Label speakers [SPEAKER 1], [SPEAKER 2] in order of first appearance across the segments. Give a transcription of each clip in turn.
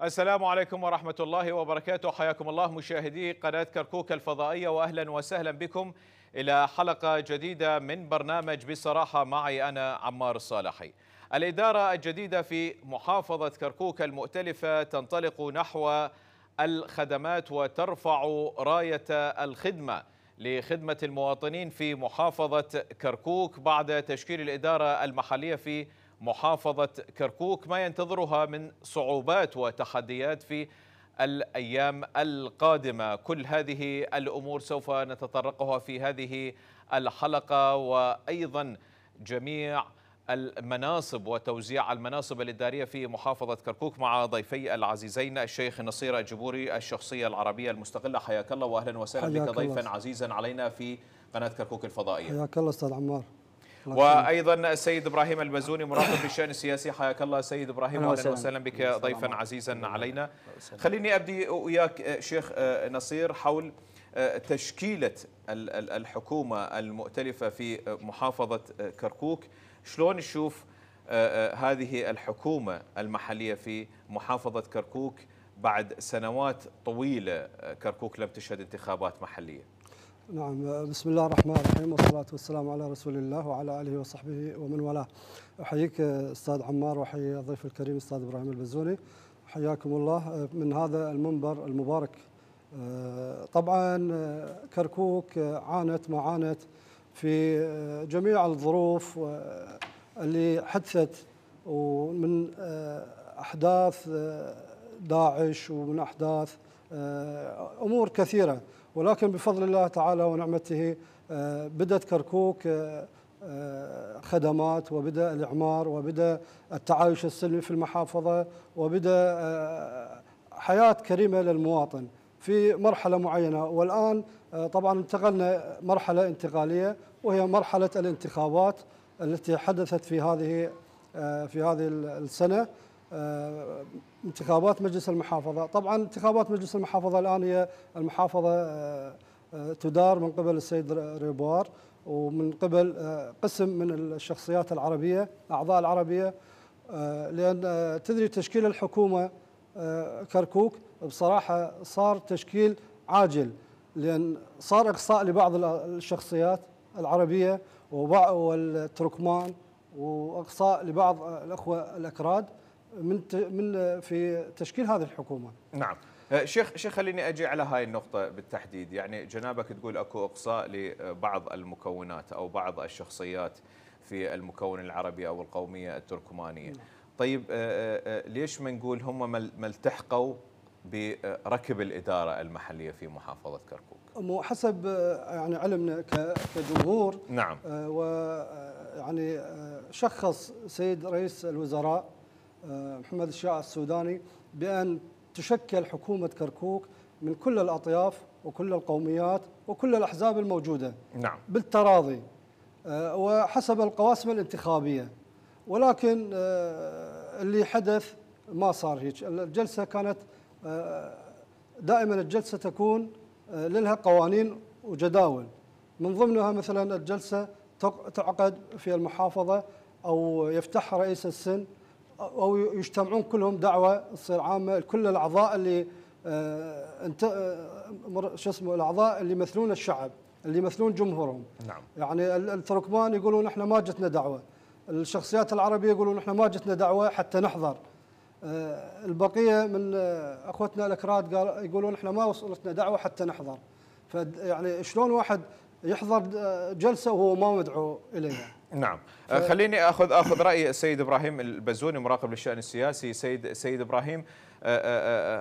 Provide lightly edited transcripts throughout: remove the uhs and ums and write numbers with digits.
[SPEAKER 1] السلام عليكم ورحمة الله وبركاته. حياكم الله مشاهدي قناة كركوك الفضائية، وأهلا وسهلا بكم إلى حلقة جديدة من برنامج بصراحة معي أنا عمار الصالحي. الإدارة الجديدة في محافظة كركوك المؤتلفة تنطلق نحو الخدمات وترفع راية الخدمة لخدمة المواطنين في محافظة كركوك بعد تشكيل الإدارة المحلية في محافظة كركوك، ما ينتظرها من صعوبات وتحديات في الأيام القادمة. كل هذه الأمور سوف نتطرقها في هذه الحلقة، وأيضا جميع المناصب وتوزيع المناصب الإدارية في محافظة كركوك مع ضيفي العزيزين الشيخ نصير الجبوري، الشخصية العربية المستقلة. حياك الله وأهلا وسهلا بك ضيفا عزيزا علينا في قناة كركوك الفضائية.
[SPEAKER 2] حياك الله أستاذ عمار.
[SPEAKER 1] وأيضا السيد إبراهيم البزوني مراقب للشأن السياسي. حياك الله سيد إبراهيم وأهلا وسهلا بك ضيفا عزيزا علينا. خليني أبدي وياك شيخ نصير حول تشكيلة الحكومة المؤتلفة في محافظة كركوك. شلون نشوف هذه الحكومة المحلية في محافظة كركوك بعد سنوات طويلة كركوك لم تشهد انتخابات محلية؟
[SPEAKER 2] نعم، بسم الله الرحمن الرحيم والصلاة والسلام على رسول الله وعلى آله وصحبه ومن والاه. أحييك أستاذ عمار وأحيي الضيف الكريم أستاذ إبراهيم البزوني، حياكم الله من هذا المنبر المبارك. طبعا كركوك عانت ما عانت في جميع الظروف اللي حدثت، ومن أحداث داعش ومن أحداث أمور كثيرة، ولكن بفضل الله تعالى ونعمته بدأت كركوك خدمات، وبدأ الإعمار، وبدأ التعايش السلمي في المحافظة، وبدأ حياة كريمة للمواطن في مرحلة معينة. والآن طبعا انتقلنا مرحلة انتقالية، وهي مرحلة الانتخابات التي حدثت في هذه السنة، انتخابات مجلس المحافظة. طبعا انتخابات مجلس المحافظة الآن هي المحافظة تدار من قبل السيد ريبوار، ومن قبل قسم من الشخصيات العربية، أعضاء العربية، لأن تدري تشكيل الحكومة كركوك بصراحة صار تشكيل عاجل، لأن صار إقصاء لبعض الشخصيات العربية والتركمان، وإقصاء لبعض الأخوة الأكراد من في تشكيل هذه الحكومة.
[SPEAKER 1] نعم شيخ خليني أجي على هاي النقطة بالتحديد. يعني جنابك تقول أكو إقصاء لبعض المكونات أو بعض الشخصيات في المكون العربي أو القومية التركمانية. طيب ليش ما نقول هم ما التحقوا بركب الإدارة المحلية في محافظة كركوك؟
[SPEAKER 2] حسب يعني علمنا كجمهور،
[SPEAKER 1] نعم،
[SPEAKER 2] ويعني شخص سيد رئيس الوزراء محمد الشاع السوداني بأن تشكل حكومة كركوك من كل الأطياف وكل القوميات وكل الأحزاب الموجودة،
[SPEAKER 1] نعم،
[SPEAKER 2] بالتراضي وحسب القواسم الانتخابية. ولكن اللي حدث ما صار هيك. الجلسة كانت دائما الجلسة تكون لها قوانين وجداول، من ضمنها مثلا الجلسة تعقد في المحافظة أو يفتحها رئيس السن، أو يجتمعون كلهم دعوة تصير عامة لكل الأعضاء اللي الأعضاء اللي يمثلون الشعب، اللي يمثلون جمهورهم.
[SPEAKER 1] نعم.
[SPEAKER 2] يعني التركمان يقولون احنا ما جتنا دعوة، الشخصيات العربية يقولون احنا ما جتنا دعوة حتى نحضر، البقية من أخوتنا الأكراد يقولون احنا ما وصلتنا دعوة حتى نحضر. فيعني شلون واحد يحضر جلسة وهو ما مدعو إليها؟
[SPEAKER 1] نعم. خليني اخذ راي السيد ابراهيم البزوني مراقب للشأن السياسي. سيد ابراهيم،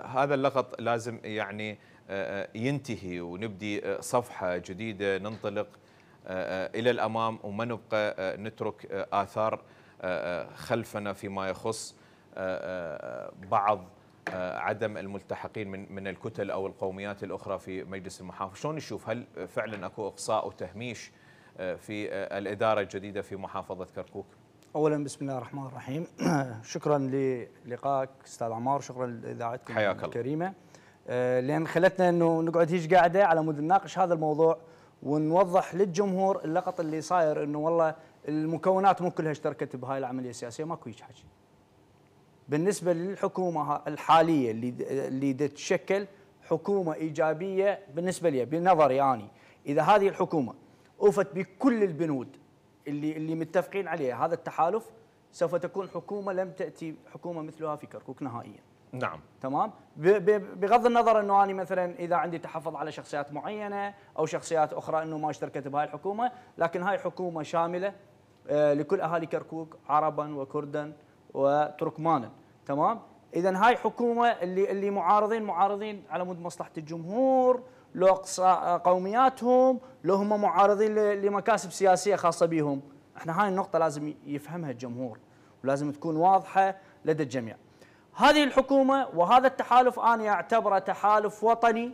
[SPEAKER 1] هذا اللغط لازم يعني ينتهي ونبدي صفحه جديده، ننطلق الى الامام وما نبقى نترك اثار خلفنا فيما يخص بعض عدم الملتحقين من الكتل او القوميات الاخرى في مجلس المحافظه. شلون نشوف؟ هل فعلا اكو اقصاء وتهميش في الإدارة الجديدة في محافظة كركوك؟
[SPEAKER 3] أولا بسم الله الرحمن الرحيم. شكرا للقائك أستاذ عمار، شكرا لإذاعتكم الكريمة، لأن خلتنا أنه نقعد هيج قاعدة على مود نناقش هذا الموضوع ونوضح للجمهور اللقط اللي صاير، أنه والله المكونات مو كلها اشتركت بهاي العملية السياسية، ماكو هيج حكي. بالنسبه للحكومه الحاليه اللي تتشكل حكومه ايجابيه بالنسبه لي بنظري اني. اذا هذه الحكومه اوفت بكل البنود اللي متفقين عليها هذا التحالف، سوف تكون حكومه لم تاتي حكومه مثلها في كركوك نهائيا.
[SPEAKER 1] نعم
[SPEAKER 3] تمام. بغض النظر انه انا مثلا اذا عندي تحفظ على شخصيات معينه او شخصيات اخرى انه ما اشتركت بهاي الحكومه، لكن هاي حكومه شامله لكل اهالي كركوك عربا وكردا وتركمانا. تمام. اذا هاي حكومه اللي معارضين على مود مصلحه الجمهور، لو قومياتهم، لو هم معارضين لمكاسب سياسيه خاصه بهم. احنا هاي النقطه لازم يفهمها الجمهور ولازم تكون واضحه لدى الجميع. هذه الحكومه وهذا التحالف انا اعتبره تحالف وطني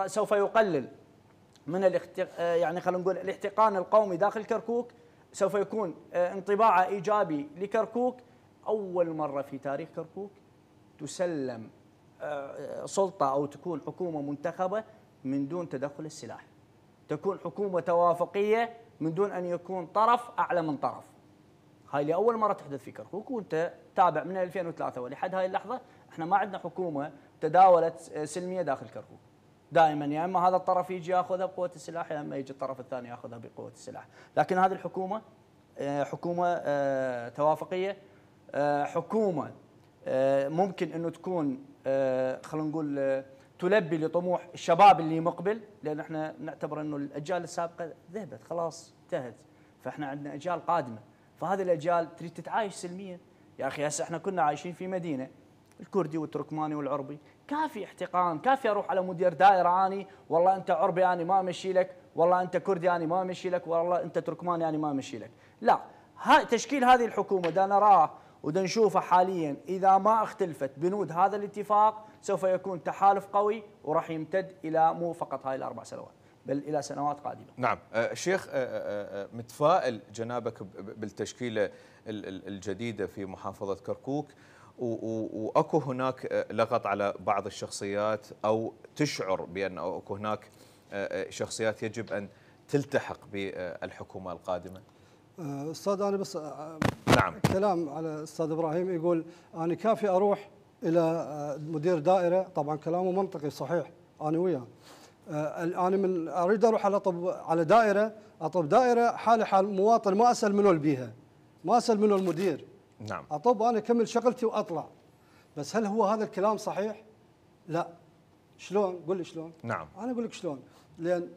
[SPEAKER 3] سوف يقلل من يعني خلينا نقول الاحتقان القومي داخل كركوك، سوف يكون انطباعه ايجابي لكركوك. اول مره في تاريخ كركوك تسلم سلطه او تكون حكومه منتخبه من دون تدخل السلاح، تكون حكومه توافقيه من دون ان يكون طرف اعلى من طرف. هاي لاول مره تحدث في كركوك، وانت تابع من 2003 ولحد هاي اللحظه احنا ما عندنا حكومه تداولت سلميه داخل كركوك. دائما يا اما هذا الطرف يجي ياخذها بقوه السلاح يا اما يجي الطرف الثاني ياخذها بقوه السلاح، لكن هذه الحكومه حكومه توافقيه، حكومه ممكن انه تكون خلينا نقول تلبي لطموح الشباب اللي مقبل، لان احنا نعتبر انه الاجيال السابقه ذهبت خلاص انتهت، فاحنا عندنا اجيال قادمه، فهذه الاجيال تريد تتعايش سلميا. يا اخي هسه احنا كنا عايشين في مدينه الكردي والتركماني والعربي، كافي احتقان، كافي اروح على مدير دائره اني والله انت عربي اني ما امشي لك، والله انت كردي اني ما امشي لك، والله انت تركماني اني ما امشي لك. لا، تشكيل هذه الحكومه دا نراه ودا نشوفه حاليا اذا ما اختلفت بنود هذا الاتفاق سوف يكون تحالف قوي وراح يمتد الى مو فقط هاي الاربع سنوات بل الى سنوات قادمه.
[SPEAKER 1] نعم شيخ، متفائل جنابك بالتشكيله الجديده في محافظه كركوك، واكو هناك لغط على بعض الشخصيات او تشعر بان اكو هناك شخصيات يجب ان تلتحق بالحكومه القادمه؟
[SPEAKER 2] استاذ انا بس
[SPEAKER 1] نعم
[SPEAKER 2] كلام على الاستاذ ابراهيم، يقول انا كافي اروح الى مدير دائره، طبعا كلامه منطقي صحيح انا وياه. انا من اريد اروح على دائره، اطب دائره حالي حال مواطن، ما اسال منو البيها، ما اسال منو المدير.
[SPEAKER 1] نعم
[SPEAKER 2] اطب انا اكمل شغلتي واطلع. بس هل هو هذا الكلام صحيح؟ لا. شلون؟ قل لي شلون؟
[SPEAKER 1] نعم
[SPEAKER 2] انا اقول لك شلون، لان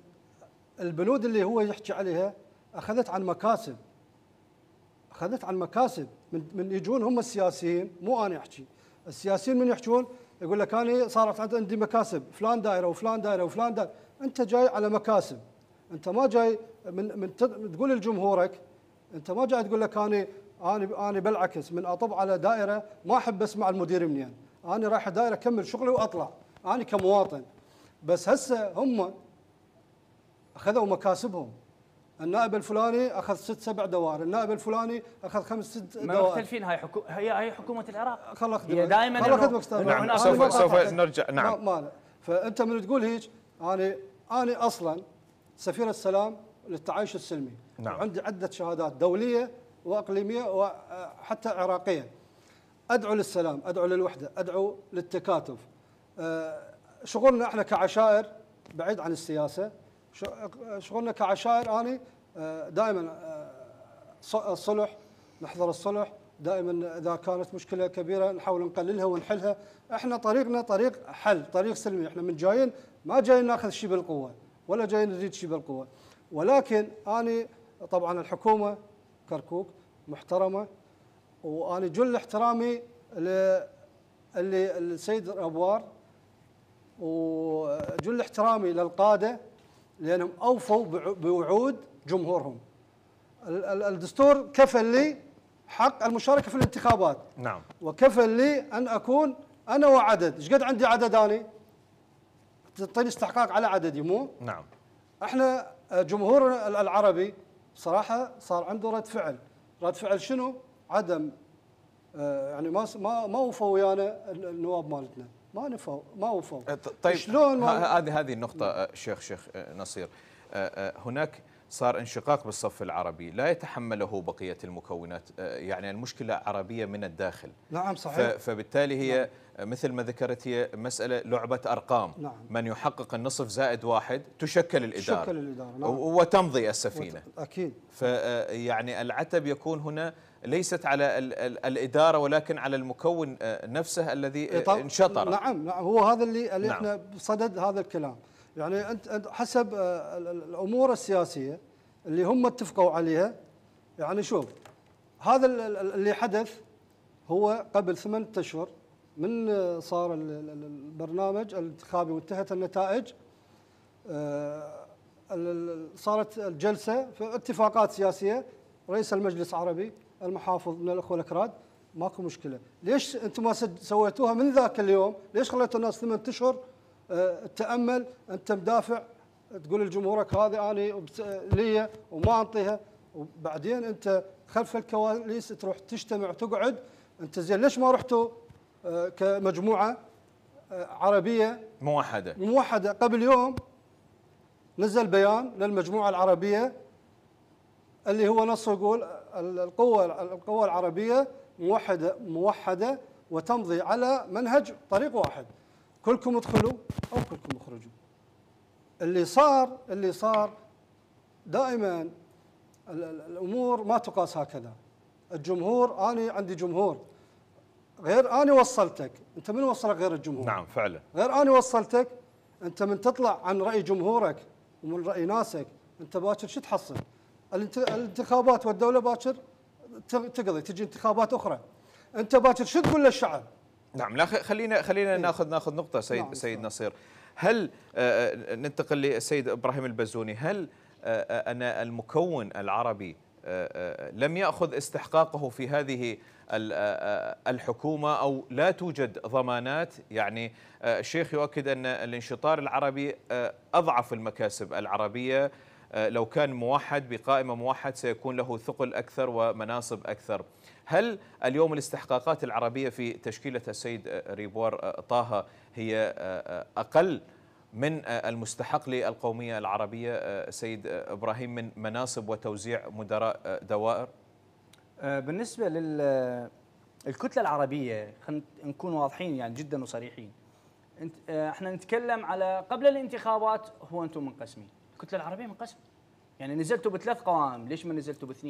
[SPEAKER 2] البنود اللي هو يحكي عليها اخذت عن مكاسب، اخذت عن مكاسب من يجون هم السياسيين، مو انا احكي، السياسيين من يحكون يقول لك انا صارت عندي مكاسب فلان دائره وفلان دائره وفلان دائره. انت جاي على مكاسب، انت ما جاي من تقول لجمهورك، انت ما جاي تقول لك انا بالعكس من اطب على دائره ما احب اسمع المدير منين، انا رايح دائره اكمل شغلي واطلع انا كمواطن. بس هسه هم اخذوا مكاسبهم، النائب الفلاني اخذ 6 7 دوائر، النائب الفلاني اخذ 5 6 دوائر.
[SPEAKER 3] ما مختلفين، هي حكومه العراق.
[SPEAKER 2] خل اخدمك،
[SPEAKER 3] هي دائما
[SPEAKER 2] خل اخدمك استاذ.
[SPEAKER 1] نعم سوف نرجع. نعم
[SPEAKER 2] ما فانت من تقول هيك، انا اصلا سفير السلام للتعايش السلمي.
[SPEAKER 1] نعم.
[SPEAKER 2] وعندي عده شهادات دوليه واقليميه وحتى عراقيه. ادعو للسلام، ادعو للوحده، ادعو للتكاتف. شغلنا احنا كعشائر بعيد عن السياسه، شغلنا كعشائر اني دائما الصلح، نحضر الصلح دائما، اذا كانت مشكله كبيره نحاول نقللها ونحلها. احنا طريقنا طريق حل، طريق سلمي، احنا من جايين ما جايين ناخذ شيء بالقوه ولا جايين نريد شيء بالقوه. ولكن اني طبعا الحكومه كركوك محترمه، وانا جل احترامي للسيد الابوار وجل احترامي للقاده لانهم اوفوا بوعود جمهورهم. الدستور كفل لي حق المشاركه في الانتخابات.
[SPEAKER 1] نعم.
[SPEAKER 2] وكفل لي ان اكون انا وعدد، ايش قد عندي عدد اني؟ تعطيني استحقاق على عددي مو؟
[SPEAKER 1] نعم.
[SPEAKER 2] احنا جمهورنا العربي صراحه صار عنده رد فعل، رد فعل شنو؟ عدم يعني ما وفوا ويانا النواب مالتنا، ما وفوا.
[SPEAKER 1] طيب
[SPEAKER 2] شلون
[SPEAKER 1] هذه النقطة شيخ نصير، هناك صار انشقاق بالصف العربي لا يتحمله بقية المكونات، يعني المشكلة عربية من الداخل.
[SPEAKER 2] نعم صحيح.
[SPEAKER 1] فبالتالي هي مثل ما ذكرت هي مسألة لعبة أرقام.
[SPEAKER 2] نعم.
[SPEAKER 1] من يحقق النصف زائد واحد تشكل الإدارة،
[SPEAKER 2] تشكل الإدارة. نعم.
[SPEAKER 1] وتمضي السفينة.
[SPEAKER 2] أكيد.
[SPEAKER 1] فيعني العتب يكون هنا ليست على الإدارة ولكن على المكون نفسه الذي انشطر.
[SPEAKER 2] نعم هو هذا اللي
[SPEAKER 1] نعم.
[SPEAKER 2] احنا بصدد هذا الكلام. يعني انت حسب الامور السياسيه اللي هم اتفقوا عليها. يعني شوف، هذا اللي حدث هو قبل 8 اشهر من صار البرنامج الانتخابي وانتهت النتائج. صارت الجلسه في اتفاقات سياسيه، رئيس المجلس عربي، المحافظ من الاخوه الاكراد، ماكو مشكله. ليش انتم ما سويتوها من ذاك اليوم؟ ليش خليتوا الناس 8 اشهر تامل؟ انت مدافع تقول لجمهورك هذه انا لي وما انطيها، وبعدين انت خلف الكواليس تروح تجتمع وتقعد. انت زين ليش ما رحتوا كمجموعه عربيه موحده؟ قبل يوم نزل بيان للمجموعه العربيه اللي هو نصه يقول القوى العربيه موحده وتمضي على منهج طريق واحد، كلكم ادخلوا او كلكم اخرجوا. اللي صار دائما الامور ما تقاس هكذا. الجمهور، انا عندي جمهور غير انا وصلتك، انت من وصلك غير الجمهور.
[SPEAKER 1] نعم فعلا.
[SPEAKER 2] غير انا وصلتك، انت من تطلع عن راي جمهورك ومن راي ناسك، انت باكر شو تحصل؟ الانتخابات والدوله باكر تقضي، تجي انتخابات اخرى، انت باكر شو تقول للشعب؟
[SPEAKER 1] نعم. لا خلينا ناخذ نقطه سيد نصير. هل ننتقل للسيد ابراهيم البزوني، هل ان المكون العربي لم ياخذ استحقاقه في هذه الحكومه او لا توجد ضمانات؟ يعني الشيخ يؤكد ان الانشطار العربي اضعف المكاسب العربيه، لو كان موحد بقائمه موحد سيكون له ثقل اكثر ومناصب اكثر. هل اليوم الاستحقاقات العربيه في تشكيله السيد ريبوار طه هي اقل من المستحق للقوميه العربيه سيد ابراهيم من مناصب وتوزيع مدراء دوائر؟
[SPEAKER 3] بالنسبه للكتله العربيه، خلينا نكون واضحين يعني جدا وصريحين. احنا نتكلم على قبل الانتخابات، هو انتم منقسمين، الكتله العربيه منقسمه. يعني نزلتوا ب3 قوائم، ليش ما نزلتوا ب2؟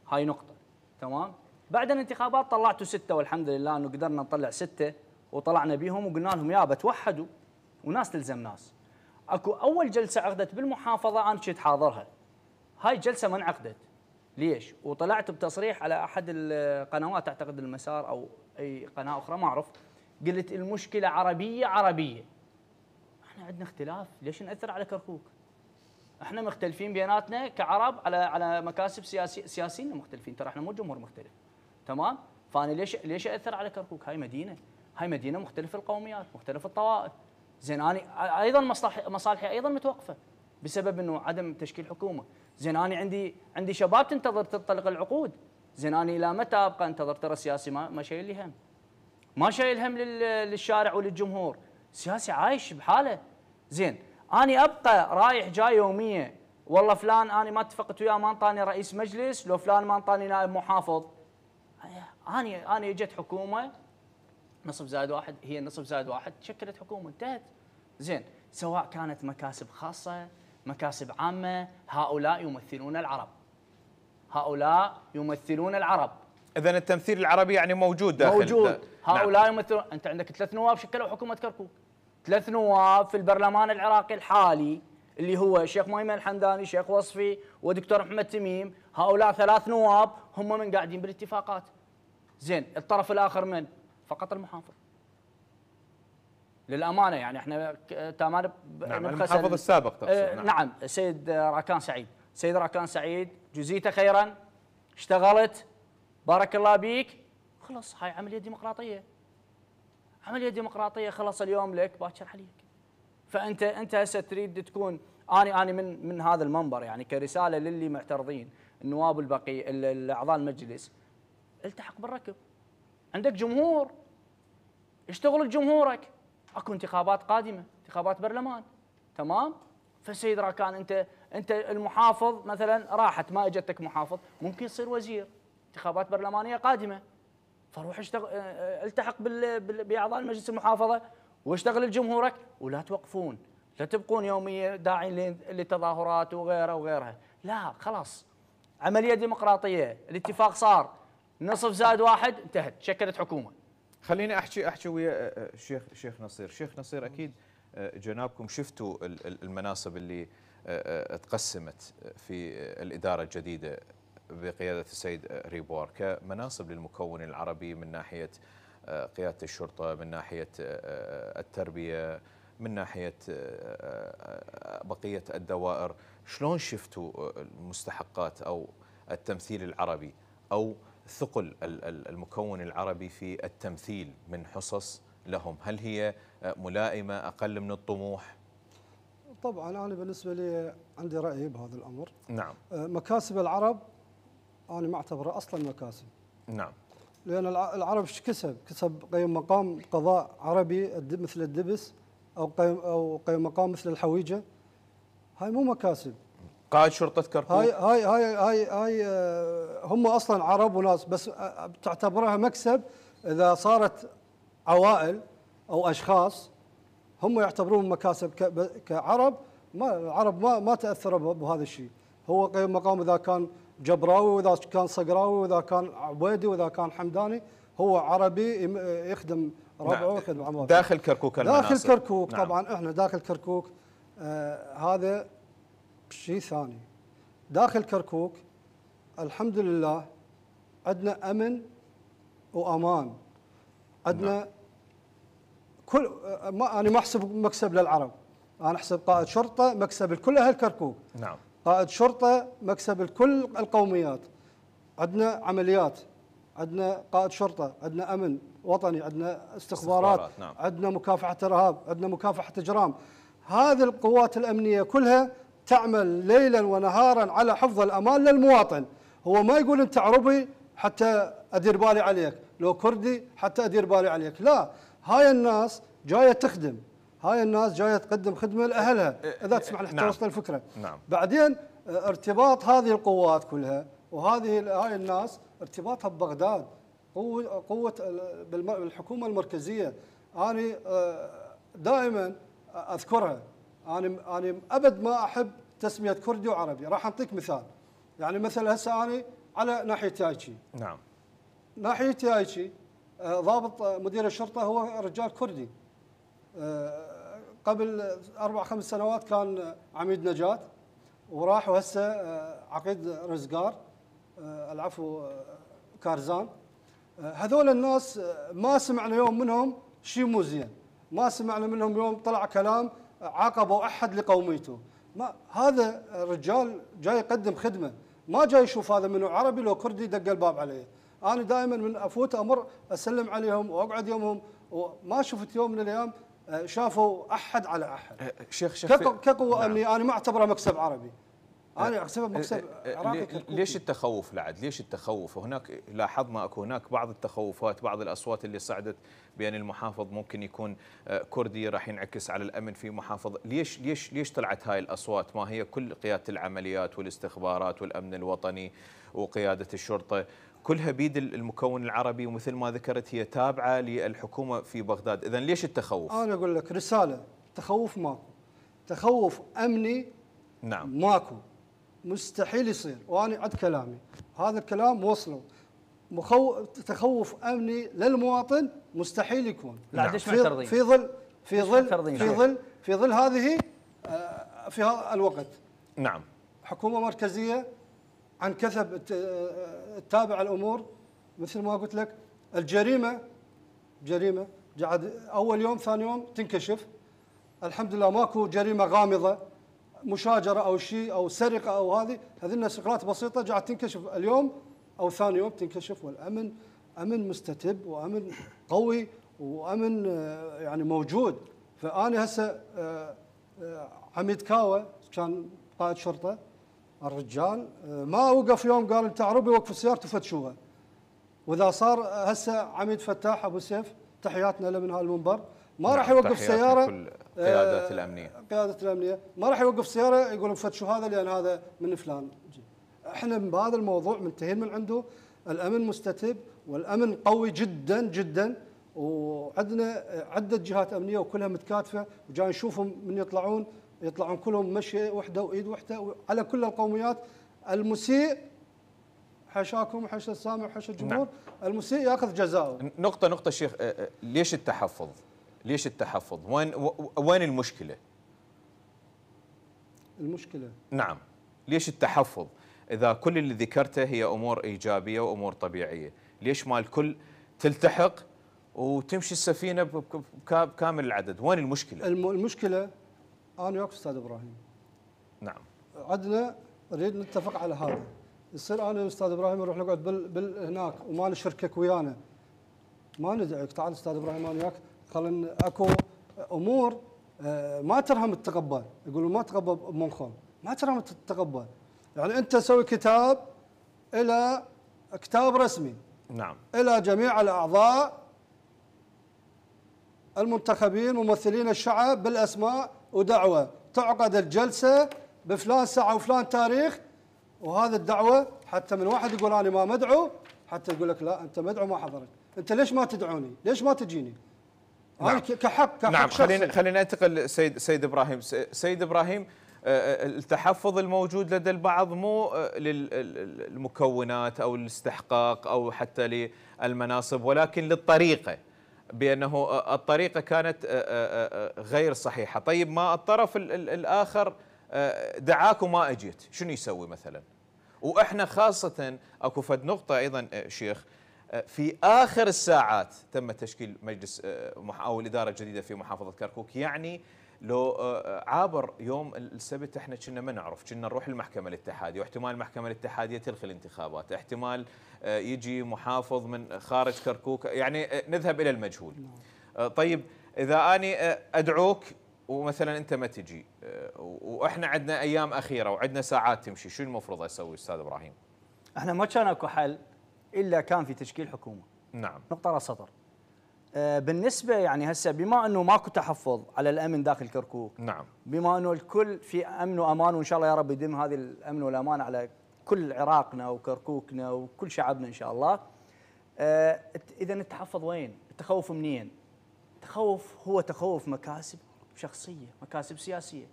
[SPEAKER 3] هاي نقطه. تمام. بعد الانتخابات طلعتوا 6 والحمد لله انه قدرنا نطلع 6 وطلعنا بيهم وقلنا لهم يابا توحدوا وناس تلزم ناس. اكو اول جلسه عقدت بالمحافظه انا كنت حاضرها، هاي الجلسه ما انعقدت. ليش؟ وطلعت بتصريح على احد القنوات، اعتقد المسار او اي قناه اخرى ما اعرف، قلت المشكله عربيه. احنا عندنا اختلاف، ليش ناثر على كركوك؟ احنا مختلفين بيناتنا كعرب على مكاسب سياسيين مختلفين، ترى احنا مو جمهور مختلف. تمام؟ فانا ليش اثر على كركوك؟ هاي مدينه مختلف القوميات، مختلف الطوائف. زين انا ايضا مصالحي ايضا متوقفه بسبب انه عدم تشكيل حكومه. زين انا عندي شباب تنتظر تنطلق العقود. زين انا الى متى ابقى انتظر؟ ترى السياسي ما شايل لي هم، ما شايل هم للشارع وللجمهور، سياسي عايش بحاله. زين اني ابقى رايح جاي يوميه، والله فلان انا ما اتفقت وياه ما انطاني رئيس مجلس، لو فلان ما انطاني نائب محافظ. اني اجت حكومه نصف زائد واحد، هي النصف زائد واحد شكلت حكومه انتهت. زين سواء كانت مكاسب خاصه مكاسب عامه، هؤلاء يمثلون العرب.
[SPEAKER 1] اذا التمثيل العربي يعني موجود داخل.
[SPEAKER 3] موجود. هؤلاء يمثلون. انت عندك 3 نواب شكلوا حكومه كركوك، 3 نواب في البرلمان العراقي الحالي اللي هو الشيخ ميمن الحمداني، شيخ وصفي، ودكتور محمد تميم. هؤلاء 3 نواب هم من قاعدين بالاتفاقات. زين الطرف الاخر من؟ فقط المحافظ. للامانه يعني احنا تمام.
[SPEAKER 1] نعم المحافظ السابق تقصد.
[SPEAKER 3] نعم سيد راكان سعيد جزيته خيرا، اشتغلت بارك الله بيك، خلص هاي عمليه ديمقراطيه، خلص اليوم لك باكر عليك. فانت هسه تريد تكون اني من هذا المنبر يعني كرساله للي معترضين النواب البقي الاعضاء المجلس، التحق بالركب. عندك جمهور، اشتغل لجمهورك. اكو انتخابات قادمه، انتخابات برلمان. تمام؟ فسيد راكان انت المحافظ مثلا راحت ما اجتك محافظ، ممكن تصير وزير، انتخابات برلمانيه قادمه، فروح التحق باعضاء المجلس المحافظه واشتغل لجمهورك، ولا توقفون، لا تبقون يوميا داعين لتظاهرات وغيرها وغيرها، لا خلاص عمليه ديمقراطيه، الاتفاق صار، نصف زائد واحد انتهت، شكلت حكومه.
[SPEAKER 1] خليني احكي ويا شيخ نصير. شيخ نصير، اكيد جنابكم شفتوا المناصب اللي تقسمت في الاداره الجديده بقياده السيد ريبوار كمناصب للمكون العربي، من ناحيه قياده الشرطه، من ناحيه التربيه، من ناحيه بقيه الدوائر. شلون شفتوا المستحقات او التمثيل العربي او ثقل المكون العربي في التمثيل من حصص لهم؟ هل هي ملائمة، أقل من الطموح؟
[SPEAKER 2] طبعا أنا بالنسبة لي عندي رأي بهذا الأمر.
[SPEAKER 1] نعم.
[SPEAKER 2] مكاسب العرب أنا ما أعتبرها أصلا مكاسب.
[SPEAKER 1] نعم.
[SPEAKER 2] لأن العرب كسب قيم مقام قضاء عربي مثل الدبس أو قيم مقام مثل الحويجة. هاي مو مكاسب.
[SPEAKER 1] قائد شرطة كركوك،
[SPEAKER 2] هاي هم اصلا عرب وناس، بس تعتبرها مكسب اذا صارت عوائل او اشخاص هم يعتبرون مكاسب كعرب. العرب ما تاثروا بهذا الشيء. هو قيم مقام اذا كان جبراوي واذا كان صقراوي واذا كان عبيدي واذا كان حمداني، هو عربي يخدم ربعه ويخدم عماته
[SPEAKER 1] داخل كركوك المناصب.
[SPEAKER 2] داخل كركوك.
[SPEAKER 1] نعم.
[SPEAKER 2] طبعا احنا داخل كركوك هذا شيء ثاني. داخل كركوك الحمد لله عندنا امن وامان، عندنا كل انا ما احسب مكسب للعرب، انا احسب قائد شرطه مكسب لكل اهل كركوك.
[SPEAKER 1] نعم.
[SPEAKER 2] قائد شرطه مكسب لكل القوميات. عندنا عمليات، عندنا قائد شرطه، عندنا امن وطني، عندنا استخبارات.
[SPEAKER 1] نعم.
[SPEAKER 2] عندنا مكافحه ارهاب، عندنا مكافحه اجرام. هذه القوات الامنيه كلها تعمل ليلا ونهارا على حفظ الامان للمواطن. هو ما يقول انت عربي حتى ادير بالي عليك، لو كردي حتى ادير بالي عليك، لا، هاي الناس جايه تخدم، هاي الناس جايه تقدم خدمه لاهلها، اذا تسمح لي حتى توصل الفكره.
[SPEAKER 1] نعم.
[SPEAKER 2] بعدين ارتباط هذه القوات كلها هاي الناس ارتباطها ببغداد، قوه بالحكومه المركزيه. انا دائما اذكرها، أنا أبد ما أحب تسمية كردي وعربي. راح أعطيك مثال، يعني مثلا هسه أنا على ناحية يايتشي.
[SPEAKER 1] نعم.
[SPEAKER 2] ناحية يايتشي ضابط مدير الشرطة هو رجال كردي. قبل 4-5 سنوات كان عميد نجاة، وراح وهسه عقيد رزقار، العفو كارزان. هذول الناس ما سمعنا يوم منهم شيء مو زين، ما سمعنا منهم يوم طلع كلام عاقبوا احد لقوميته. ما هذا الرجال جاي يقدم خدمه، ما جاي يشوف هذا منه عربي لو كردي دق الباب عليه. انا دائما من افوت امر اسلم عليهم واقعد يومهم، وما شفت يوم من الايام شافوا احد على احد.
[SPEAKER 1] شيخ
[SPEAKER 2] كقوه
[SPEAKER 1] نعم.
[SPEAKER 2] امنيه انا ما اعتبرها مكسب عربي، انا احسبها مكسب عراقي.
[SPEAKER 1] ليش التخوف لعد؟ ليش التخوف؟ هناك لاحظنا اكو هناك بعض التخوفات، بعض الاصوات اللي صعدت بان المحافظ ممكن يكون كردي راح ينعكس على الامن في محافظه. ليش طلعت هاي الاصوات؟ ما هي كل قياده العمليات والاستخبارات والامن الوطني وقياده الشرطه كلها بيد المكون العربي، ومثل ما ذكرت هي تابعه للحكومه في بغداد. اذا ليش التخوف؟
[SPEAKER 2] انا اقول لك رساله، تخوف ماكو، تخوف امني
[SPEAKER 1] نعم
[SPEAKER 2] ماكو، مستحيل يصير. وانا عد كلامي هذا الكلام وصلوا. تخوف امني للمواطن مستحيل يكون.
[SPEAKER 3] لا ليش معترضين؟
[SPEAKER 2] في ظل هذه في هذا الوقت
[SPEAKER 1] نعم
[SPEAKER 2] حكومه مركزيه عن كثب تتابع الامور. مثل ما قلت لك الجريمه قاعد اول يوم ثاني يوم تنكشف. الحمد لله ماكو جريمه غامضه، مشاجره او شيء او سرقه او هذه شغلات بسيطه قاعد تنكشف اليوم او ثاني يوم تنكشف. والامن امن مستتب وامن قوي وامن يعني موجود. فانا هسه عميد كاوه كان قائد شرطه، الرجال ما وقف يوم قال انت عربي وقفوا سيارته فتشوها. واذا صار هسه عميد فتاح ابو سيف، تحياتنا له من هالمنبر، ما راح يوقف سياره
[SPEAKER 1] القيادات الامنيه.
[SPEAKER 2] قيادة الامنيه ما راح يوقف سياره يقول فتشوا هذا لان هذا من فلان. احنا بهذا الموضوع منتهين من عنده. الامن مستتب والامن قوي جدا جدا، وعندنا عده جهات امنيه وكلها متكاتفه، وجاي نشوفهم من يطلعون كلهم مشيه واحده وايد واحده على كل القوميات. المسيء حاشاكم وحاشا السامع وحاشا الجمهور، نعم. المسيء ياخذ جزاؤه.
[SPEAKER 1] نقطه شيخ، ليش التحفظ؟ ليش التحفظ؟ وين المشكله؟
[SPEAKER 2] المشكله
[SPEAKER 1] نعم، ليش التحفظ؟ إذا كل اللي ذكرته هي أمور إيجابية وأمور طبيعية، ليش ما الكل تلتحق وتمشي السفينة بكامل العدد؟ وين المشكلة؟
[SPEAKER 2] المشكلة أنا وياك أستاذ إبراهيم.
[SPEAKER 1] نعم.
[SPEAKER 2] عندنا نريد نتفق على هذا، يصير أنا وأستاذ إبراهيم نروح نقعد هناك وما نشركك ويانا. ما ندعيك، تعال أستاذ إبراهيم أنا وياك، خلينا أكو أمور ما ترهم التقبل، يقولوا ما تقبل بمنخل، ما ترهم التقبل. يعني أنت سوي كتاب إلى كتاب رسمي،
[SPEAKER 1] نعم،
[SPEAKER 2] إلى جميع الأعضاء المنتخبين ممثلين الشعب بالأسماء، ودعوة تعقد الجلسة بفلان ساعة وفلان تاريخ، وهذا الدعوة حتى من واحد يقول أنا ما مدعو، حتى يقول لك لا أنت مدعو ما حضرت، أنت ليش ما تدعوني؟ ليش ما تجيني؟
[SPEAKER 1] نعم.
[SPEAKER 2] أنا كحق
[SPEAKER 1] نعم. خلينا ننتقل سيد إبراهيم. سيد إبراهيم، التحفظ الموجود لدى البعض مو للمكونات أو الاستحقاق أو حتى للمناصب، ولكن للطريقة، بأنه الطريقة كانت غير صحيحة. طيب ما الطرف الآخر دعاك وما أجيت، شنو يسوي مثلا؟ وإحنا خاصة أكو فد نقطة أيضا شيخ، في آخر الساعات تم تشكيل مجلس أو الإدارة الجديدة في محافظة كركوك. يعني لو عابر يوم السبت احنا كنا ما نعرف، كنا نروح المحكمة الاتحادية، واحتمال المحكمة الاتحادية تلغي الانتخابات، احتمال يجي محافظ من خارج كركوك، يعني نذهب إلى المجهول. طيب إذا أنا أدعوك ومثلا أنت ما تجي، وإحنا عندنا أيام أخيرة وعندنا ساعات تمشي، شو المفروض أسوي أستاذ إبراهيم؟
[SPEAKER 3] احنا ما كان اكو حل إلا كان في تشكيل حكومة.
[SPEAKER 1] نعم.
[SPEAKER 3] نقطة راس سطر. بالنسبة يعني هسه بما انه ماكو تحفظ على الامن داخل كركوك،
[SPEAKER 1] نعم،
[SPEAKER 3] بما انه الكل في امن وامان، وان شاء الله يا رب يديم هذه الامن والامان على كل عراقنا وكركوكنا وكل شعبنا ان شاء الله. اذا التحفظ وين؟ التخوف منين؟ التخوف هو تخوف مكاسب شخصية، مكاسب سياسية.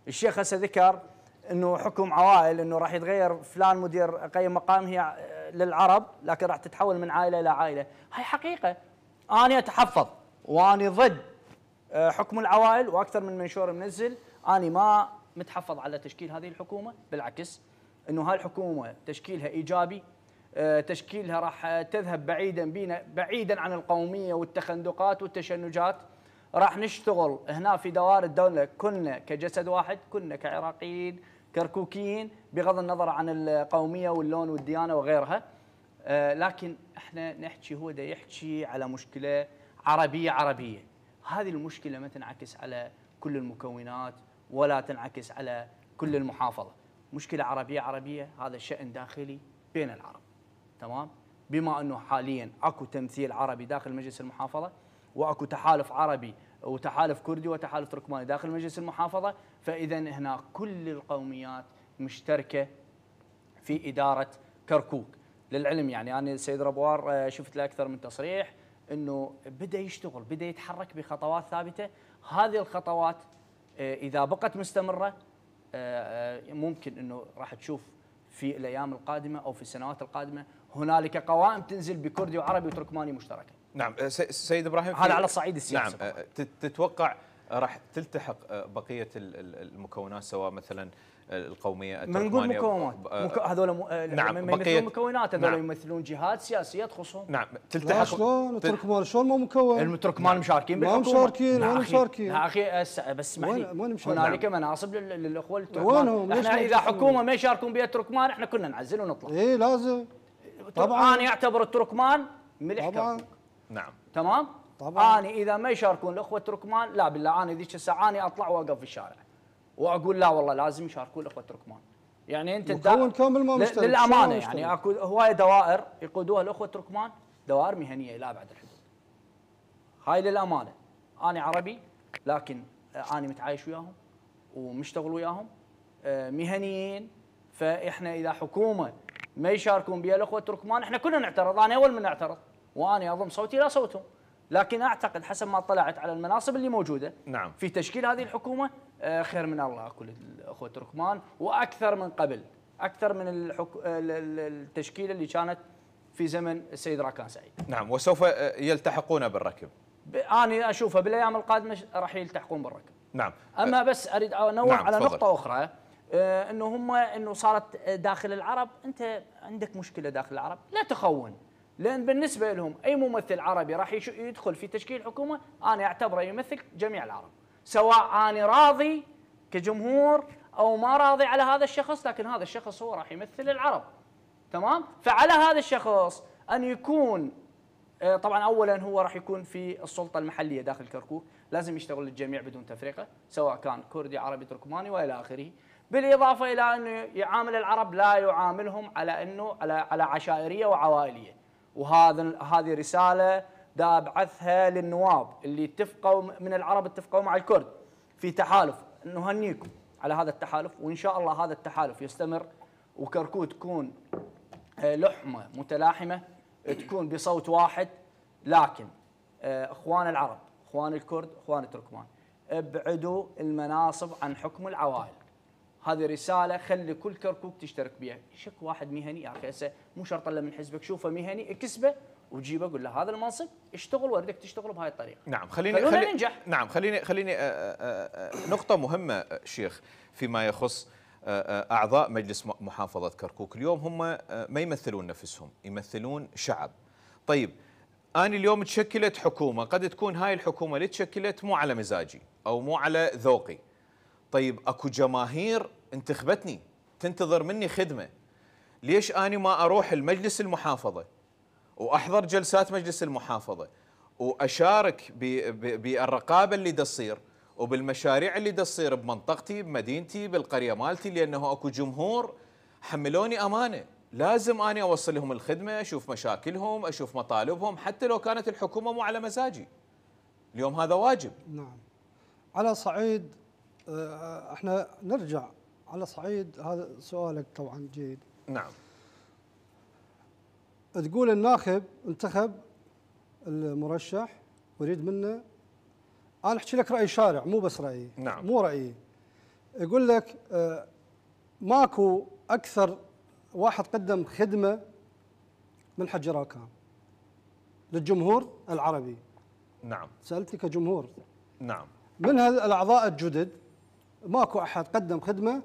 [SPEAKER 3] الشيخ هسه ذكر انه حكم عوائل، انه راح يتغير فلان مدير قيم مقام هي للعرب لكن راح تتحول من عائلة الى عائلة. هاي حقيقة. أنا أتحفظ وأنا ضد حكم العوائل، وأكثر من منشور منزل. أنا ما متحفظ على تشكيل هذه الحكومة، بالعكس إنه هاي الحكومة تشكيلها إيجابي، تشكيلها راح تذهب بعيدا عن القومية والتخندقات والتشنجات. راح نشتغل هنا في دوائر الدولة كنا كجسد واحد، كنا كعراقيين كركوكيين، بغض النظر عن القومية واللون والديانة وغيرها. لكن احنا نحكي، هو دا يحكي على مشكله عربيه. هذه المشكله ما تنعكس على كل المكونات ولا تنعكس على كل المحافظه، مشكله عربيه، هذا شأن داخلي بين العرب. تمام؟ بما انه حاليا اكو تمثيل عربي داخل مجلس المحافظه، واكو تحالف عربي وتحالف كردي وتحالف تركماني داخل مجلس المحافظه، فاذا هنا كل القوميات مشتركه في اداره كركوك. للعلم يعني أنا السيد ربوار شفت له أكثر من تصريح أنه بدأ يشتغل، بدأ يتحرك بخطوات ثابتة. هذه الخطوات إذا بقت مستمرة ممكن أنه راح تشوف في الأيام القادمة أو في السنوات القادمة هنالك قوائم تنزل بكردي وعربي وتركماني مشتركة.
[SPEAKER 1] نعم. سيد إبراهيم،
[SPEAKER 3] هذا على الصعيد السياسي.
[SPEAKER 1] نعم. تتوقع راح تلتحق بقية المكونات سواء مثلا القوميه
[SPEAKER 3] التركمانيه؟ من مكونات هذول
[SPEAKER 1] نعم
[SPEAKER 3] يمثلون مكونات، هذول يمثلون جهات سياسيه تخصهم.
[SPEAKER 1] نعم. تلتحق
[SPEAKER 2] شلون التركمان شلون ما مكون؟
[SPEAKER 3] التركمان مشاركين بالحكومه.
[SPEAKER 2] ما مشاركين، وين مشاركين؟
[SPEAKER 3] يا اخي بس اسمح لي، هنالك مناصب للاخوه
[SPEAKER 2] التركمان.
[SPEAKER 3] احنا اذا حكومه ما يشاركون بها التركمان احنا كنا نعزل ونطلع.
[SPEAKER 2] اي لازم طبعا.
[SPEAKER 3] انا اعتبر التركمان ملح كركوك.
[SPEAKER 1] نعم
[SPEAKER 3] تمام طبعا. انا اذا ما يشاركون الاخوه التركمان، لا بالله انا ذيك الساعه انا اطلع واوقف في الشارع واقول لا والله لازم يشاركون الاخوه التركمان. يعني انت
[SPEAKER 2] مكون كامل ما مشترك
[SPEAKER 3] للامانه، يعني اكو هوايه دوائر يقودوها الاخوه التركمان، دوائر مهنيه لا بعد الحدود. هاي للامانه. انا عربي لكن انا متعايش وياهم ومشتغل وياهم مهنيين. فاحنا اذا حكومه ما يشاركون بها الاخوه التركمان احنا كلنا نعترض، انا اول من اعترض وانا اضم صوتي الى صوتهم. لكن اعتقد حسب ما اطلعت على المناصب اللي موجوده
[SPEAKER 1] نعم
[SPEAKER 3] في تشكيل هذه الحكومه خير من الله كل الاخوه التركمان، واكثر من قبل، اكثر من التشكيله اللي كانت في زمن السيد راكان سعيد.
[SPEAKER 1] نعم، وسوف يلتحقون بالركب.
[SPEAKER 3] انا اشوفها بالايام القادمه راح يلتحقون بالركب.
[SPEAKER 1] نعم.
[SPEAKER 3] اما بس اريد انوه
[SPEAKER 1] نعم
[SPEAKER 3] على
[SPEAKER 1] تفضل.
[SPEAKER 3] نقطه اخرى، انه صارت داخل العرب، انت عندك مشكله داخل العرب لا تخون، لان بالنسبه لهم اي ممثل عربي راح يدخل في تشكيل حكومه انا اعتبره يمثل جميع العرب، سواء انا راضي كجمهور او ما راضي على هذا الشخص، لكن هذا الشخص هو راح يمثل العرب. تمام؟ فعلى هذا الشخص ان يكون طبعا اولا هو راح يكون في السلطه المحليه داخل كركوك، لازم يشتغل للجميع بدون تفرقه، سواء كان كردي عربي تركماني والى اخره، بالاضافه الى انه يعامل العرب لا يعاملهم على انه على عشائريه وعوائليه. هذه رساله دا ابعثها للنواب اللي اتفقوا من العرب، اتفقوا مع الكرد في تحالف، نهنيكم على هذا التحالف، وان شاء الله هذا التحالف يستمر وكركوك تكون لحمه متلاحمه، تكون بصوت واحد. لكن اخوان العرب، اخوان الكرد، اخوان التركمان، ابعدوا المناصب عن حكم العوائل. هذه رساله خلي كل كركوك تشترك بها. شك واحد مهني يا اخي، هسه مو شرط الا من حزبك، شوفه مهني اكسبه وجيبه قول له هذا المنصب اشتغل وردك تشتغل بهاي الطريقه.
[SPEAKER 1] نعم
[SPEAKER 3] خلينا ننجح.
[SPEAKER 1] نعم خليني نقطه مهمه شيخ فيما يخص اعضاء مجلس محافظه كركوك. اليوم هم ما يمثلون نفسهم، يمثلون شعب. طيب أنا اليوم تشكلت حكومة، قد تكون هاي الحكومة اللي تشكلت مو على مزاجي أو مو على ذوقي. طيب أكو جماهير انتخبتني تنتظر مني خدمة، ليش أنا ما أروح المجلس المحافظة وأحضر جلسات مجلس المحافظة وأشارك بالرقابة اللي تصير وبالمشاريع اللي تصير بمنطقتي بمدينتي بالقرية مالتي، لأنه أكو جمهور حملوني أمانة، لازم أنا أوصل لهم الخدمة، أشوف مشاكلهم، أشوف مطالبهم، حتى لو كانت الحكومة مو على مزاجي. اليوم هذا واجب.
[SPEAKER 2] نعم. على صعيد احنا نرجع على صعيد هذا سؤالك طبعا جيد.
[SPEAKER 1] نعم.
[SPEAKER 2] تقول الناخب انتخب المرشح ويريد منه، انا احكي لك راي شارع مو بس رايي.
[SPEAKER 1] نعم.
[SPEAKER 2] مو رايي. يقول لك ماكو اكثر واحد قدم خدمه من حج راكان للجمهور العربي.
[SPEAKER 1] نعم.
[SPEAKER 2] سالتني كجمهور.
[SPEAKER 1] نعم.
[SPEAKER 2] من الاعضاء الجدد ماكو احد قدم خدمه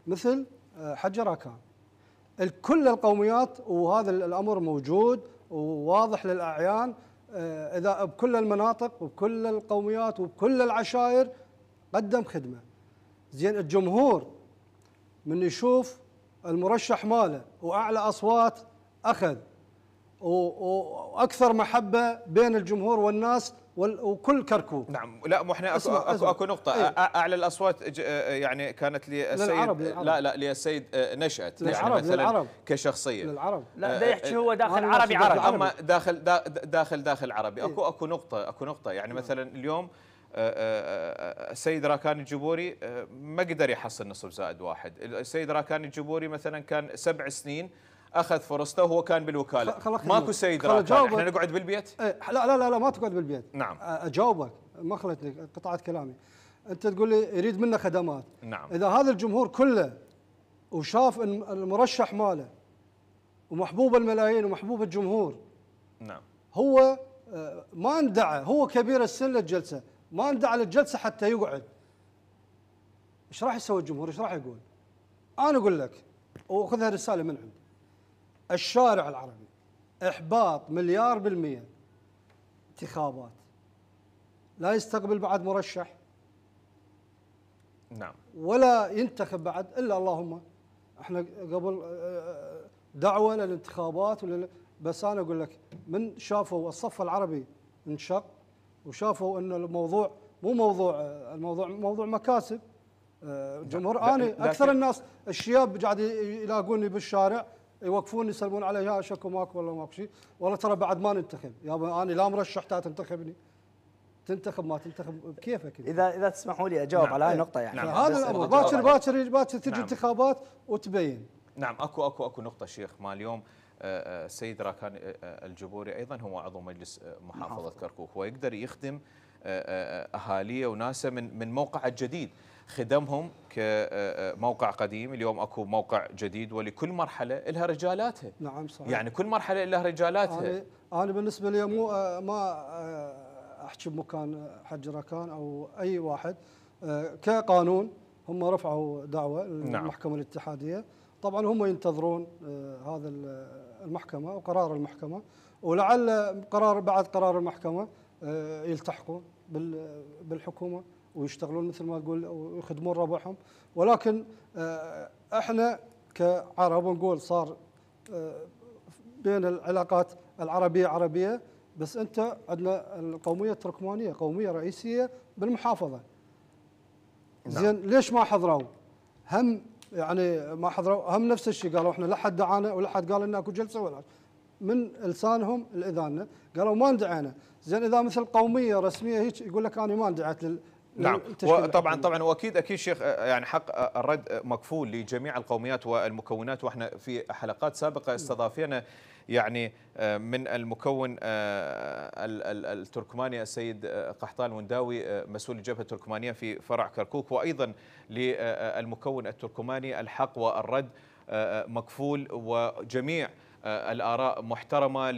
[SPEAKER 2] مثل حج راكان. كل القوميات، وهذا الامر موجود وواضح للاعيان، اذا بكل المناطق وبكل القوميات وبكل العشائر قدم خدمه. زين الجمهور من يشوف المرشح ماله واعلى اصوات اخذ واكثر محبه بين الجمهور والناس وكل كركوك.
[SPEAKER 1] نعم. لا مو احنا اكو نقطه. اعلى الاصوات يعني كانت للسيد لا للسيد نشأت يعني مثلا للعرب. كشخصيه
[SPEAKER 2] للعرب.
[SPEAKER 3] لا ده يحكي هو داخل عربي عربي،
[SPEAKER 1] اما داخل عربي اكو نقطه يعني مثلا اليوم السيد راكان الجبوري ما قدر يحصل نصف زائد واحد. السيد راكان الجبوري مثلا كان 7 سنين اخذ فرصته وهو كان بالوكاله. ماكو سيد راكان، احنا نقعد بالبيت؟
[SPEAKER 2] لا ما تقعد بالبيت.
[SPEAKER 1] نعم.
[SPEAKER 2] اجاوبك، ما خلتني قطعت كلامي. انت تقول لي يريد منا خدمات.
[SPEAKER 1] نعم.
[SPEAKER 2] اذا هذا الجمهور كله وشاف ان المرشح ماله ومحبوب الملايين ومحبوب الجمهور،
[SPEAKER 1] نعم،
[SPEAKER 2] هو ما اندعى، هو كبير السن للجلسه، ما اندعى للجلسه حتى يقعد، ايش راح يسوي الجمهور؟ ايش راح يقول؟ انا اقول لك واخذها رساله من عندي. الشارع العربي احباط 100% انتخابات، لا يستقبل بعد مرشح.
[SPEAKER 1] نعم.
[SPEAKER 2] ولا ينتخب بعد الا اللهم احنا قبل دعوه للانتخابات بس انا اقول لك من شافوا الصف العربي انشق وشافوا انه الموضوع مو موضوع مكاسب جمهور. انا اكثر الناس الشياب قاعد يلاقوني بالشارع يوقفوني يسلمون علي، يا شكو ماكو ولا ماكو شيء، والله ترى بعد ما ننتخب يابا، انا لا مرشح تنتخبني. تنتخب ما تنتخب بكيفك.
[SPEAKER 3] اذا تسمحوا لي اجاوب على هاي النقطه يعني.
[SPEAKER 2] هذا الامر باكر تجي انتخابات وتبين.
[SPEAKER 1] نعم اكو نقطه شيخ. ما اليوم السيد راكان الجبوري ايضا هو عضو مجلس محافظه كركوك، ويقدر يخدم اهاليه وناسه من موقع الجديد. خدمهم كموقع قديم، اليوم اكو موقع جديد، ولكل مرحله لها رجالاتها.
[SPEAKER 2] نعم صحيح.
[SPEAKER 1] يعني كل مرحله لها رجالاتها.
[SPEAKER 2] انا بالنسبه لي مو ما احكي بمكان حج راكان او اي واحد. كقانون هم رفعوا دعوه المحكمه الاتحاديه، طبعا هم ينتظرون هذا المحكمه وقرار المحكمه، ولعل بعد قرار المحكمه يلتحقون بالحكومه ويشتغلون مثل ما تقول ويخدمون ربعهم. ولكن احنا كعرب نقول صار بين العلاقات العربيه عربيه، بس انت عندنا القوميه التركمانيه قوميه رئيسيه بالمحافظه. زين ليش ما حضروا؟ هم يعني ما حضروا، هم نفس الشيء قالوا احنا لا حد دعانا ولا حد قال لنا اكو جلسه ولا من لسانهم لاذاننا قالوا ما اندعينا. زين اذا مثل قوميه رسميه هيك يقول لك انا ما اندعيت
[SPEAKER 1] نعم. وطبعا واكيد شيخ يعني حق الرد مكفول لجميع القوميات والمكونات، واحنا في حلقات سابقه استضافينا يعني من المكون التركماني السيد قحطان ونداوي مسؤول الجبهه التركمانيه في فرع كركوك، وايضا للمكون التركماني الحق والرد مكفول، وجميع الاراء محترمه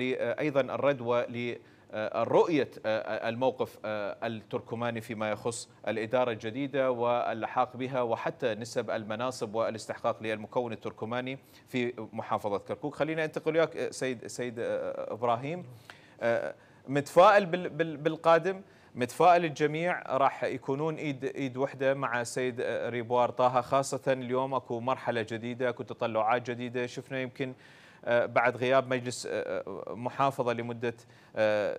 [SPEAKER 1] ايضا الرد ولرؤيه الموقف التركماني فيما يخص الاداره الجديده واللحاق بها، وحتى نسب المناصب والاستحقاق للمكون التركماني في محافظه كركوك. خلينا انتقل وياك سيد ابراهيم، متفائل بالقادم، متفائل الجميع راح يكونون ايد وحده مع السيد ريبوار طه، خاصه اليوم اكو مرحله جديده، اكو تطلعات جديده. شفنا يمكن بعد غياب مجلس محافظة لمدة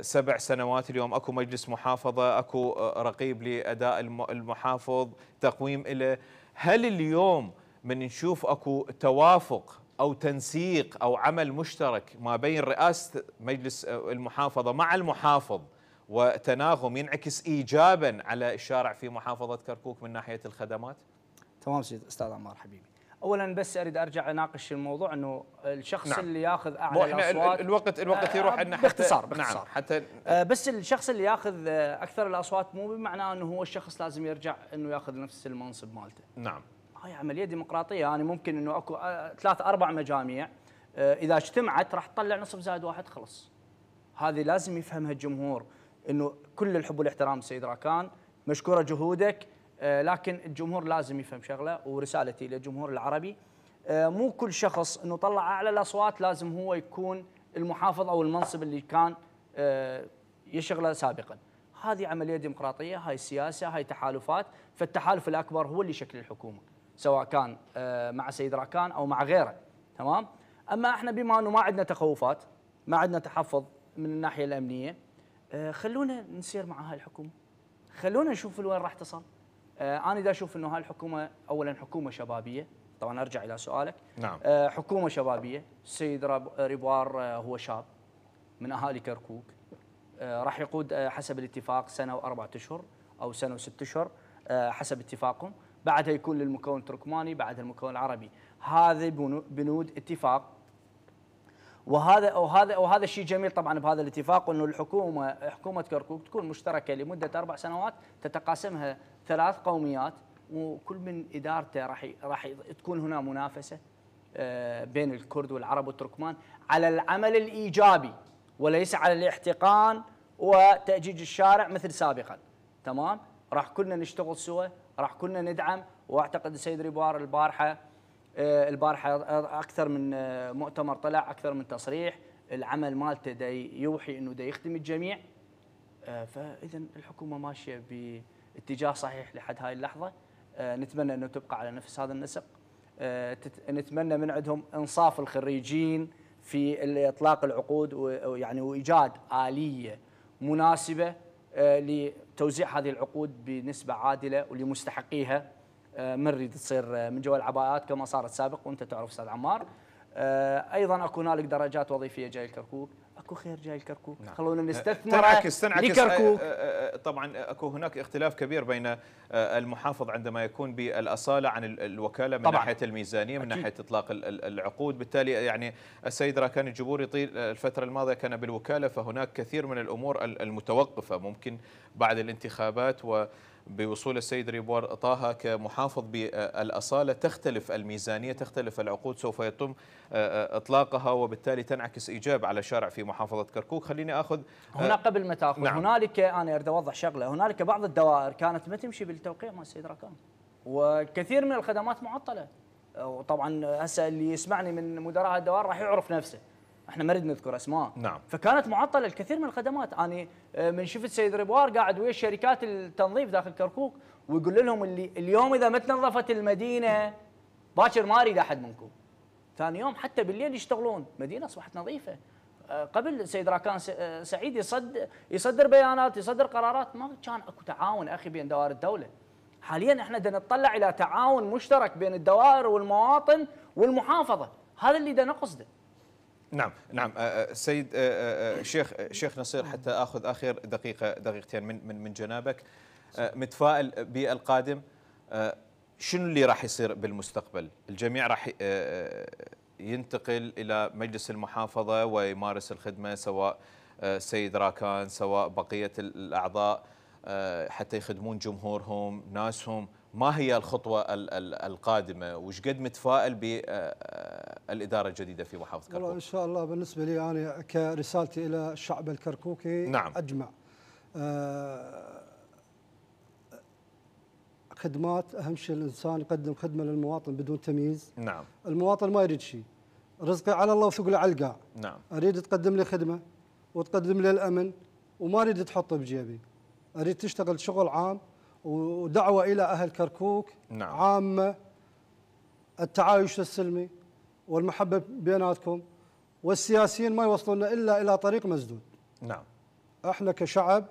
[SPEAKER 1] 7 سنوات، اليوم اكو مجلس محافظة، اكو رقيب لأداء المحافظ، تقويم له. هل اليوم من نشوف اكو توافق او تنسيق او عمل مشترك ما بين رئاسة مجلس المحافظة مع المحافظ، وتناغم ينعكس ايجابا على الشارع في محافظة كركوك من ناحية الخدمات؟
[SPEAKER 3] تمام سيد استاذ عمار حبيبي. اولا بس اريد ارجع اناقش الموضوع انه الشخص اللي ياخذ اعلى الاصوات،
[SPEAKER 1] الوقت يروح عندنا
[SPEAKER 3] باختصار
[SPEAKER 1] نعم حتى
[SPEAKER 3] بس الشخص اللي ياخذ اكثر الاصوات مو بمعنى انه هو الشخص لازم يرجع انه ياخذ نفس المنصب مالته.
[SPEAKER 1] نعم
[SPEAKER 3] هاي عمليه ديمقراطيه. يعني ممكن انه اكو 3-4 مجاميع اذا اجتمعت راح تطلع نصف زائد واحد خلص. هذه لازم يفهمها الجمهور، انه كل الحب والاحترام سيد راكان، مشكوره جهودك، لكن الجمهور لازم يفهم شغله، ورسالتي للجمهور العربي مو كل شخص انه طلع اعلى الاصوات لازم هو يكون المحافظ او المنصب اللي كان يشغله سابقا. هذه عمليه ديمقراطيه، هاي سياسه، هاي تحالفات، فالتحالف الاكبر هو اللي يشكل الحكومه، سواء كان مع سيد راكان او مع غيره. تمام؟ اما احنا بما انه ما عندنا تخوفات، ما عندنا تحفظ من الناحيه الامنيه، خلونا نسير مع هاي الحكومه، خلونا نشوف لوين راح تصل. انا اذا اشوف انه هاي الحكومه اولا حكومه شبابيه، طبعا ارجع الى سؤالك.
[SPEAKER 1] نعم.
[SPEAKER 3] حكومه شبابيه، السيد ريبوار هو شاب من اهالي كركوك، راح يقود حسب الاتفاق سنه و4 اشهر او سنه و6 اشهر حسب اتفاقهم، بعدها يكون للمكون التركماني، بعدها المكون العربي. هذه بنود اتفاق، وهذا الشيء جميل طبعا بهذا الاتفاق، انه حكومه كركوك تكون مشتركه لمده 4 سنوات، تتقاسمها 3 قوميات، وكل من ادارته راح تكون هنا منافسه بين الكرد والعرب والتركمان على العمل الايجابي، وليس على الاحتقان وتأجيج الشارع مثل سابقا. تمام؟ راح كلنا نشتغل سوا، راح كلنا ندعم، واعتقد السيد ريبوار البارحه اكثر من مؤتمر طلع، اكثر من تصريح، العمل مالته دا يوحي انه دا يخدم الجميع. فاذا الحكومه ماشيه باتجاه صحيح لحد هاي اللحظه. نتمنى انه تبقى على نفس هذا النسق. نتمنى من عندهم انصاف الخريجين في اطلاق العقود، ويعني وايجاد آلية مناسبه لتوزيع هذه العقود بنسبه عادله ولمستحقيها. ما نريد تصير من جوا العباءات كما صارت سابق، وانت تعرف استاذ عمار. ايضا اكو هنالك درجات وظيفيه جاي الكركوك، اكو خير جاي لكركوك.
[SPEAKER 1] نعم.
[SPEAKER 3] خلونا نستثمر
[SPEAKER 1] تنعكس
[SPEAKER 3] لكركوك.
[SPEAKER 1] طبعا اكو هناك اختلاف كبير بين المحافظ عندما يكون بالاصاله عن الوكاله من طبعاً. ناحيه الميزانيه، من ناحيه اطلاق العقود. بالتالي يعني السيد راكان الجبوري طيل الفتره الماضيه كان بالوكاله، فهناك كثير من الامور المتوقفه ممكن بعد الانتخابات، وبوصول السيد ريبوار طه كمحافظ بالاصاله تختلف الميزانيه، تختلف العقود، سوف يتم اطلاقها وبالتالي تنعكس ايجاب على شارع في محافظه كركوك. خليني اخذ
[SPEAKER 3] هنا قبل ما تاخذ.
[SPEAKER 1] نعم.
[SPEAKER 3] هنالك انا اريد اوضح شغله، هنالك بعض الدوائر كانت ما تمشي بالتوقيع مال السيد راكان، وكثير من الخدمات معطله. وطبعا هسه اللي يسمعني من مدراء الدوائر راح يعرف نفسه، احنا ما نريد نذكر اسماء.
[SPEAKER 1] نعم.
[SPEAKER 3] فكانت معطله الكثير من الخدمات. انا من شفت السيد ريبوار قاعد ويا شركات التنظيف داخل كركوك ويقول لهم اللي اليوم اذا ما تنظفت المدينه باكر ما اريد احد منكم. ثاني يوم حتى بالليل يشتغلون، مدينه اصبحت نظيفه. قبل السيد راكان سعيد يصدر بيانات، يصدر قرارات، ما كان اكو تعاون اخي بين دوائر الدوله. حاليا احنا بدنا نطلع الى تعاون مشترك بين الدوائر والمواطن والمحافظه، هذا اللي بدنا نقصده.
[SPEAKER 1] نعم نعم. سيد شيخ نصير، حتى اخذ اخر دقيقتين من جنابك. متفائل بالقادم؟ شنو اللي راح يصير بالمستقبل؟ الجميع راح ينتقل الى مجلس المحافظه ويمارس الخدمه، سواء سيد راكان سواء بقيه الاعضاء، حتى يخدمون جمهورهم ناسهم. ما هي الخطوه القادمه؟ وش قد متفائل بالاداره الجديده في محافظه كركوك؟
[SPEAKER 2] والله ان شاء الله بالنسبه لي انا كرسالتي الى الشعب الكركوكي
[SPEAKER 1] نعم.
[SPEAKER 2] اجمع خدمات. اهم شيء الانسان يقدم خدمه للمواطن بدون تمييز.
[SPEAKER 1] نعم.
[SPEAKER 2] المواطن ما يريد شيء، رزقي على الله وثقله على القاع.
[SPEAKER 1] نعم.
[SPEAKER 2] اريد تقدم لي خدمه وتقدم لي الامن، وما اريد تحطه بجيبي. اريد تشتغل شغل عام، ودعوه الى اهل كركوك
[SPEAKER 1] نعم.
[SPEAKER 2] عامه، التعايش السلمي والمحبه بيناتكم، والسياسيين ما يوصلونا الا الى طريق مسدود.
[SPEAKER 1] نعم.
[SPEAKER 2] احنا كشعب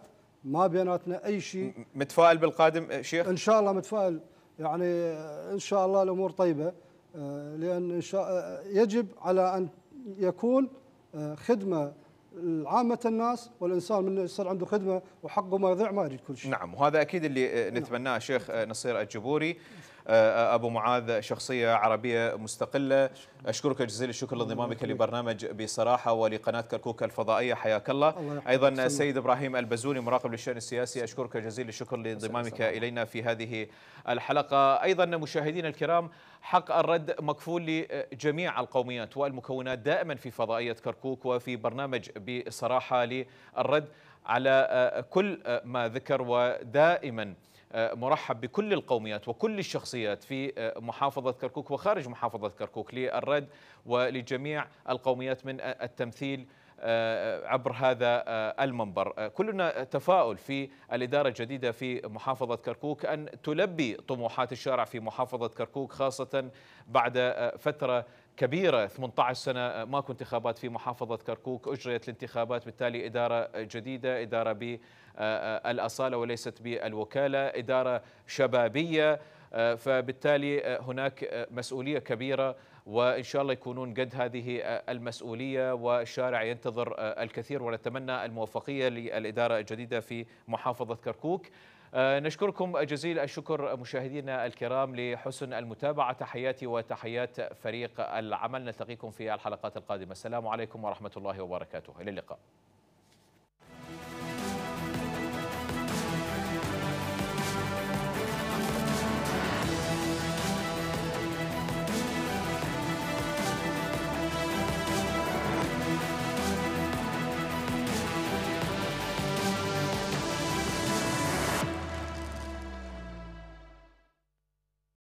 [SPEAKER 2] ما بيناتنا اي شيء.
[SPEAKER 1] متفائل بالقادم شيخ؟
[SPEAKER 2] ان شاء الله متفائل، يعني ان شاء الله الامور طيبه، لان إن شاء يجب على ان يكون خدمه لعامه الناس، والانسان من يصير عنده خدمه وحقه ما يضيع ما يريد كل شيء.
[SPEAKER 1] نعم، وهذا اكيد اللي نتمناه. شيخ نصير الجبوري، ابو معاذ، شخصيه عربيه مستقله، اشكرك جزيل الشكر لانضمامك لبرنامج بصراحه ولقناه كركوك الفضائيه، حياك الله. ايضا السيد ابراهيم البزوني، مراقب للشان السياسي، اشكرك جزيل الشكر لانضمامك الينا في هذه الحلقه. ايضا مشاهدينا الكرام، حق الرد مكفول لجميع القوميات والمكونات دائما في فضائيه كركوك وفي برنامج بصراحه للرد على كل ما ذكر، ودائما مرحب بكل القوميات وكل الشخصيات في محافظة كركوك وخارج محافظة كركوك للرد ولجميع القوميات من التمثيل عبر هذا المنبر. كلنا تفاؤل في الإدارة الجديدة في محافظة كركوك أن تلبي طموحات الشارع في محافظة كركوك، خاصة بعد فترة كبيرة 18 سنة ماكو انتخابات في محافظة كركوك، أجريت الانتخابات، بالتالي إدارة جديدة، إدارة بالأصالة وليست بالوكالة، إدارة شبابية، فبالتالي هناك مسؤولية كبيرة، وإن شاء الله يكونون قد هذه المسؤولية، والشارع ينتظر الكثير، ونتمنى الموفقية للإدارة الجديدة في محافظة كركوك. نشكركم جزيل الشكر مشاهدينا الكرام لحسن المتابعة. تحياتي وتحيات فريق العمل، نلتقيكم في الحلقات القادمة. السلام عليكم ورحمة الله وبركاته، إلى اللقاء.